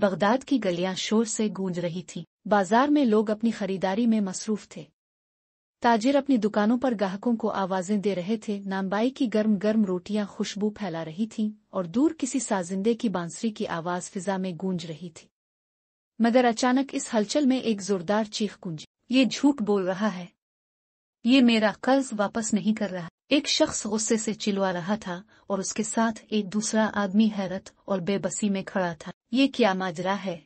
Baghdad की गलियां शोर से गूंज रही थीं। बाजार में लोग अपनी खरीदारी में मसरूफ थे। ताजिर अपनी दुकानों पर ग्राहकों को आवाजें दे रहे थे। नानबाई की गर्म गर्म रोटियां खुशबू फैला रही थीं और दूर किसी साजिंदे की बांसुरी की आवाज फिजा में गूंज रही थी। मगर अचानक इस हलचल में एक जोरदार चीख गूंजी। ये झूठ बोल रहा है, ये मेरा कर्ज वापस नहीं कर रहा। एक शख्स गुस्से से चिल्ला रहा था और उसके साथ एक दूसरा आदमी हैरत और बेबसी में खड़ा था। ये क्या माजरा है?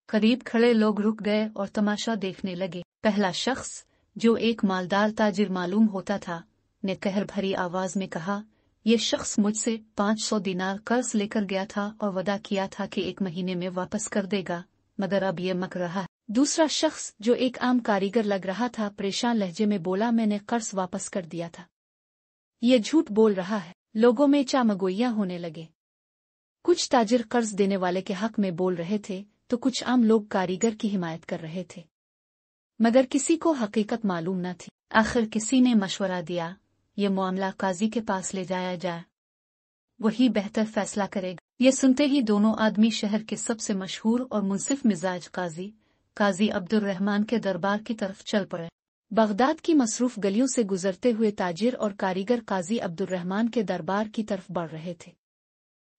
करीब खड़े लोग रुक गए और तमाशा देखने लगे। पहला शख्स, जो एक मालदार ताजिर मालूम होता था, ने कहर भरी आवाज में कहा, ये शख्स मुझसे 500 दिनार कर्ज लेकर गया था और वादा किया था कि 1 महीने में वापस कर देगा, मगर अब ये मक रहा है। दूसरा शख्स, जो एक आम कारीगर लग रहा था, परेशान लहजे में बोला, मैंने कर्ज वापस कर दिया था। ये झूठ बोल रहा है। लोगों में चामगोइयां होने लगे। कुछ ताजिर कर्ज देने वाले के हक में बोल रहे थे तो कुछ आम लोग कारीगर की हिमायत कर रहे थे, मगर किसी को हकीकत मालूम न थी। आखिर किसी ने मशवरा दिया, ये मामला काजी के पास ले जाया जाए, वही बेहतर फैसला करेगा। ये सुनते ही दोनों आदमी शहर के सबसे मशहूर और मुंसिफ मिजाज काजी अब्दुर्रहमान के दरबार की तरफ चल पड़े। बगदाद की मसरूफ गलियों से गुजरते हुए ताजिर और कारीगर काजी अब्दुर्रहमान के दरबार की तरफ बढ़ रहे थे।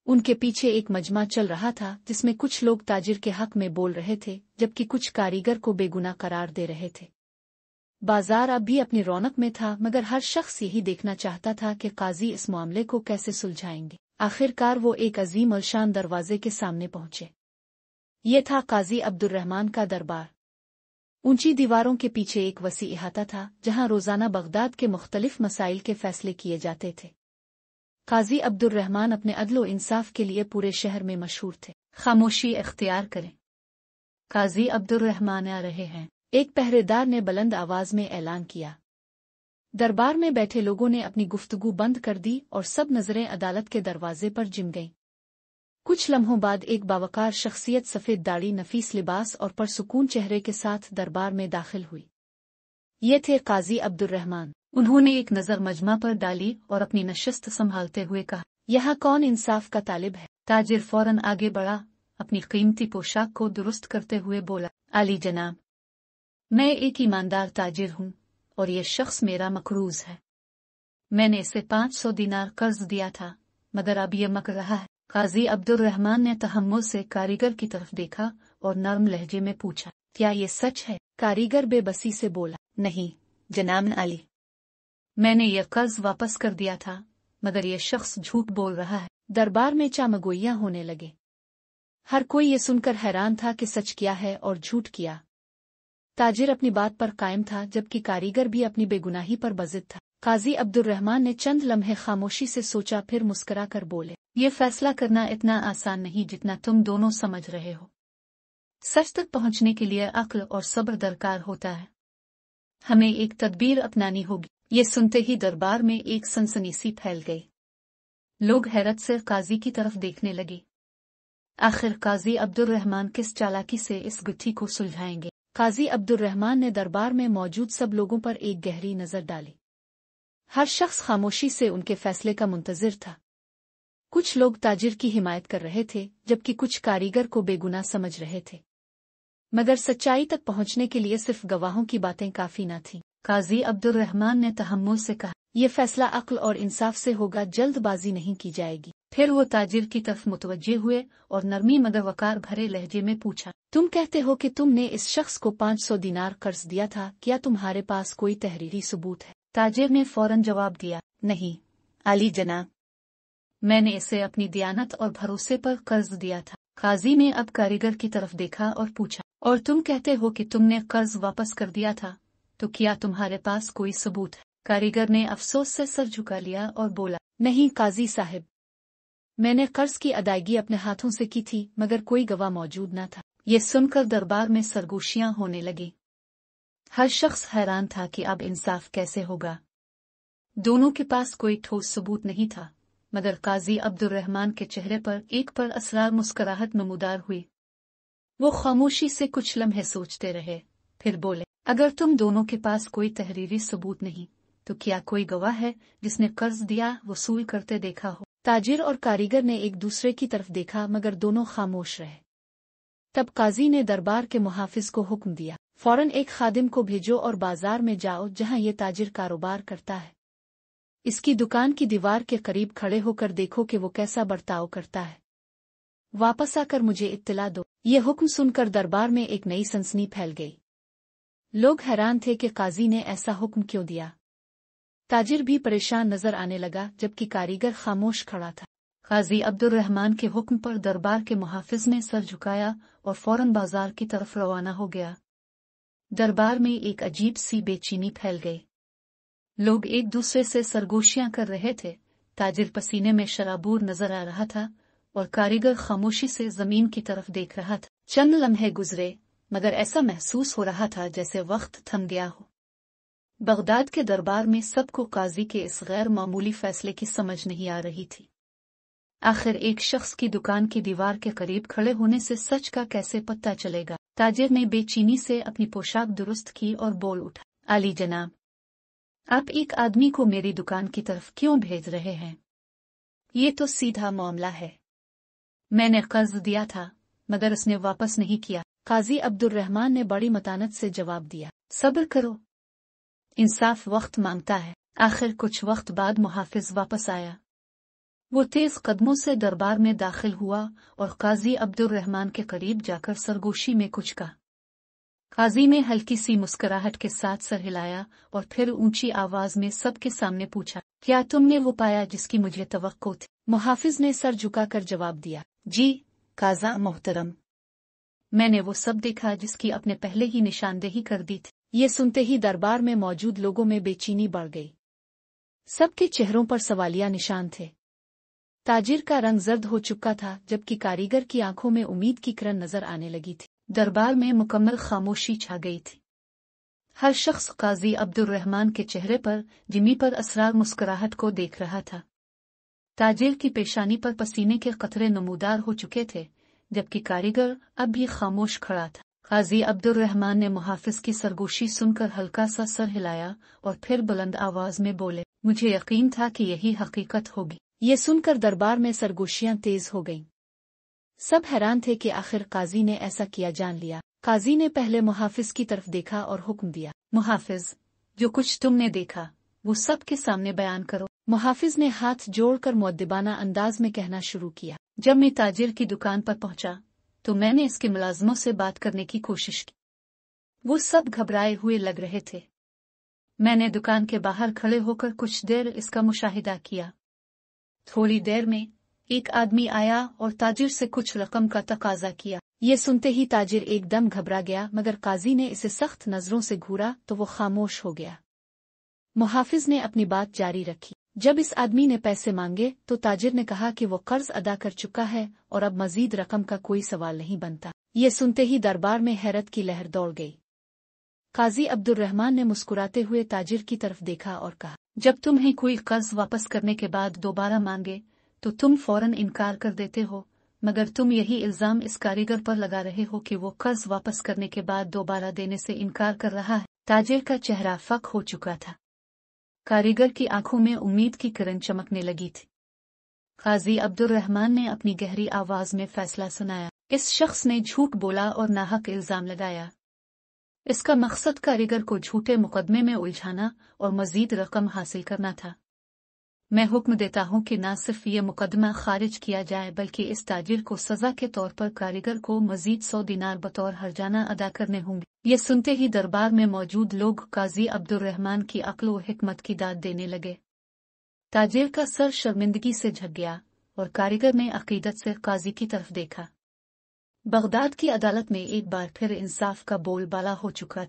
उनके पीछे एक मजमा चल रहा था जिसमें कुछ लोग ताजिर के हक में बोल रहे थे जबकि कुछ कारीगर को बेगुनाह करार दे रहे थे। बाजार अब भी अपनी रौनक में था, मगर हर शख्स यही देखना चाहता था कि काजी इस मामले को कैसे सुलझाएंगे। आखिरकार वो एक अजीम अलशान दरवाजे के सामने पहुंचे। ये था काजी अब्दुर्रहमान का दरबार। ऊंची दीवारों के पीछे एक वसी इहाता था जहां रोजाना बगदाद के मुख्तलिफ मसाइल के फैसले किए जाते थे। काजी अब्दुर्रहमान अपने अदलो इंसाफ के लिए पूरे शहर में मशहूर थे। खामोशी इख्तियार करें, काजी अब्दुर्रहमान आ रहे हैं, एक पहरेदार ने बुलंद आवाज में ऐलान किया। दरबार में बैठे लोगों ने अपनी गुफ्तगू बंद कर दी और सब नजरें अदालत के दरवाजे पर जिम गईं। कुछ लम्हों बाद एक बावकार शख्सियत सफेद दाढ़ी, नफीस लिबास और परसुकून चेहरे के साथ दरबार में दाखिल हुई। ये थे काजी अब्दुर्रहमान। उन्होंने एक नजर मजमा पर डाली और अपनी नशस्त संभालते हुए कहा, यहाँ कौन इंसाफ का तालिब है? ताजिर फौरन आगे बढ़ा, अपनी कीमती पोशाक को दुरुस्त करते हुए बोला, आली जनाब, मैं एक ईमानदार ताजिर हूँ और ये शख्स मेरा मकरूज है। मैंने इसे 500 दिनार कर्ज दिया था, मगर अब ये मक रहा है। काजी अब्दुर्रहमान ने तहम्मुल से कारीगर की तरफ देखा और नर्म लहजे में पूछा, क्या ये सच है? कारीगर बेबसी से बोला, नहीं जनाब आली, मैंने ये कर्ज वापस कर दिया था, मगर ये शख्स झूठ बोल रहा है। दरबार में चामगोइयां होने लगे। हर कोई ये सुनकर हैरान था कि सच किया है और झूठ किया। ताजिर अपनी बात पर कायम था जबकि कारीगर भी अपनी बेगुनाही पर बजिद था। काजी अब्दुर्रहमान ने चंद लम्हे खामोशी से सोचा, फिर मुस्कुरा कर बोले, ये फैसला करना इतना आसान नहीं जितना तुम दोनों समझ रहे हो। सच तक पहुंचने के लिए अक्ल और सब्र दरकार होता है। हमें एक तदबीर अपनानी होगी। ये सुनते ही दरबार में एक सनसनी सी फैल गई। लोग हैरत से काजी की तरफ देखने लगे। आखिर काजी अब्दुर्रहमान किस चालाकी से इस गुत्थी को सुलझाएंगे? काजी अब्दुर्रहमान ने दरबार में मौजूद सब लोगों पर एक गहरी नजर डाली। हर शख्स खामोशी से उनके फैसले का मुंतजिर था। कुछ लोग ताजिर की हिमायत कर रहे थे जबकि कुछ कारीगर को बेगुनाह समझ रहे थे, मगर सच्चाई तक पहुंचने के लिए सिर्फ गवाहों की बातें काफी न थीं। काजी अब्दुर्रहमान ने तहम्मुल से कहा, यह फैसला अक्ल और इंसाफ से होगा, जल्दबाजी नहीं की जाएगी। फिर वो ताजिर की तरफ मुतवज्जे हुए और नरमी मगर वकार भरे लहजे में पूछा, तुम कहते हो कि तुमने इस शख्स को 500 दिनार कर्ज दिया था, क्या तुम्हारे पास कोई तहरीरी सबूत है? ताजिर ने फौरन जवाब दिया, नहीं आली जनाब, मैंने इसे अपनी दियानत और भरोसे पर कर्ज दिया था। काजी ने अब कारीगर की तरफ देखा और पूछा, और तुम कहते हो कि तुमने कर्ज वापस कर दिया था, तो क्या तुम्हारे पास कोई सबूत है? कारीगर ने अफसोस से सर झुका लिया और बोला, नहीं काजी साहिब, मैंने कर्ज की अदायगी अपने हाथों से की थी, मगर कोई गवाह मौजूद न था। ये सुनकर दरबार में सरगोशियां होने लगी। हर शख्स हैरान था कि अब इंसाफ कैसे होगा। दोनों के पास कोई ठोस सबूत नहीं था, मगर काजी अब्दुर्रहमान के चेहरे पर एक पर असरार मुस्कुराहट नमूदार हुई। वो खामोशी से कुछ लम्हे सोचते रहे, फिर बोले, अगर तुम दोनों के पास कोई तहरीरी सबूत नहीं, तो क्या कोई गवाह है जिसने कर्ज दिया वसूल करते देखा हो? ताजिर और कारीगर ने एक दूसरे की तरफ देखा, मगर दोनों खामोश रहे। तब काजी ने दरबार के मुहाफिज को हुक्म दिया, फौरन एक खादिम को भेजो और बाजार में जाओ जहां ये ताजिर कारोबार करता है। इसकी दुकान की दीवार के करीब खड़े होकर देखो कि वो कैसा बर्ताव करता है। वापस आकर मुझे इत्तला दो। ये हुक्म सुनकर दरबार में एक नई सनसनी फैल गई। लोग हैरान थे कि काजी ने ऐसा हुक्म क्यों दिया। ताजिर भी परेशान नजर आने लगा, जबकि कारीगर खामोश खड़ा था। काजी अब्दुर्रहमान के हुक्म पर दरबार के मुहाफिज ने सर झुकाया और फौरन बाजार की तरफ रवाना हो गया। दरबार में एक अजीब सी बेचैनी फैल गई। लोग एक दूसरे से सरगोशियां कर रहे थे। ताजिर पसीने में शराबूर नजर आ रहा था और कारीगर खामोशी से जमीन की तरफ देख रहा था। चंद लम्हे गुजरे, मगर ऐसा महसूस हो रहा था जैसे वक्त थम गया हो। बगदाद के दरबार में सबको काजी के इस गैर मामूली फैसले की समझ नहीं आ रही थी। आखिर एक शख्स की दुकान की दीवार के करीब खड़े होने से सच का कैसे पता चलेगा। ताजिर ने बेचैनी से अपनी पोशाक दुरुस्त की और बोल उठा, आली जनाब, आप एक आदमी को मेरी दुकान की तरफ क्यों भेज रहे हैं? ये तो सीधा मामला है। मैंने कर्ज दिया था, मगर उसने वापस नहीं किया। काजी अब्दुर्रहमान ने बड़ी मतानत से जवाब दिया, सब्र करो, इंसाफ वक्त मांगता है। आखिर कुछ वक्त बाद मुहाफिज वापस आया। वो तेज कदमों से दरबार में दाखिल हुआ और काजी अब्दुर्रहमान के करीब जाकर सरगोशी में कुछ कहा। काजी ने हल्की सी मुस्कुराहट के साथ सर हिलाया और फिर ऊंची आवाज में सबके सामने पूछा, क्या तुमने वो पाया जिसकी मुझे तवक्को थी? मुहाफिज ने सर झुकाकर जवाब दिया, जी काज़ा मोहतरम, मैंने वो सब देखा जिसकी अपने पहले ही निशानदेही कर दी थी। ये सुनते ही दरबार में मौजूद लोगों में बेचैनी बढ़ गई। सबके चेहरों पर सवालिया निशान थे। ताजिर का रंग जर्द हो चुका था, जबकि कारीगर की आंखों में उम्मीद की किरण नजर आने लगी थी। दरबार में मुकम्मल खामोशी छा गई थी। हर शख्स काजी अब्दुर्रहमान के चेहरे पर जिमी पर असरार मुस्कुराहट को देख रहा था। ताजिर की पेशानी पर पसीने के कतरे नमूदार हो चुके थे, जबकि कारीगर अब भी खामोश खड़ा था। काजी अब्दुर्रहमान ने मुहाफिज की सरगोशी सुनकर हल्का सा सर हिलाया और फिर बुलंद आवाज में बोले, मुझे यकीन था कि यही हकीकत होगी। ये सुनकर दरबार में सरगोशियां तेज हो गईं। सब हैरान थे कि आखिर काजी ने ऐसा किया जान लिया। काजी ने पहले मुहाफिज की तरफ देखा और हुक्म दिया, मुहाफिज, जो कुछ तुमने देखा वो सब के सामने बयान करो। मुहाफिज ने हाथ जोड़कर मुअद्दिबाना अंदाज में कहना शुरू किया, जब मैं ताजिर की दुकान पर पहुंचा तो मैंने इसके मुलाजमों से बात करने की कोशिश की। वो सब घबराए हुए लग रहे थे। मैंने दुकान के बाहर खड़े होकर कुछ देर इसका मुशाहिदा किया। थोड़ी देर में एक आदमी आया और ताजिर से कुछ रकम का तकाजा किया। ये सुनते ही ताजिर एकदम घबरा गया, मगर काजी ने इसे सख्त नजरों से घूरा तो वो खामोश हो गया। मुहाफिज ने अपनी बात जारी रखी, जब इस आदमी ने पैसे मांगे तो ताजिर ने कहा कि वो कर्ज अदा कर चुका है और अब मजीद रकम का कोई सवाल नहीं बनता। ये सुनते ही दरबार में हैरत की लहर दौड़ गई। काजी अब्दुर्रहमान ने मुस्कुराते हुए ताजिर की तरफ देखा और कहा, जब तुम्हें कोई कर्ज वापस करने के बाद दोबारा मांगे तो तुम फौरन इनकार कर देते हो, मगर तुम यही इल्जाम इस कारीगर पर लगा रहे हो कि वो कर्ज वापस करने के बाद दोबारा देने से इनकार कर रहा है। ताजिर का चेहरा फक हो चुका था। कारीगर की आंखों में उम्मीद की किरण चमकने लगी थी। काजी अब्दुर्रहमान ने अपनी गहरी आवाज में फैसला सुनाया, इस शख्स ने झूठ बोला और नाहक इल्जाम लगाया। इसका मकसद कारीगर को झूठे मुकदमे में उलझाना और मजीद रकम हासिल करना था। मैं हुक्म देता हूं कि न सिर्फ ये मुकदमा खारिज किया जाए, बल्कि इस ताजिर को सजा के तौर पर कारीगर को मजीद 100 दिनार बतौर हर्जाना अदा करने होंगे। ये सुनते ही दरबार में मौजूद लोग काजी अब्दुर्रहमान की अक्ल व हिकमत की दाद देने लगे। ताजिर का सर शर्मिंदगी से झुक गया और कारीगर ने अकीदत से काजी की तरफ देखा। बगदाद की अदालत में एक बार फिर इंसाफ का बोलबाला हो चुका था।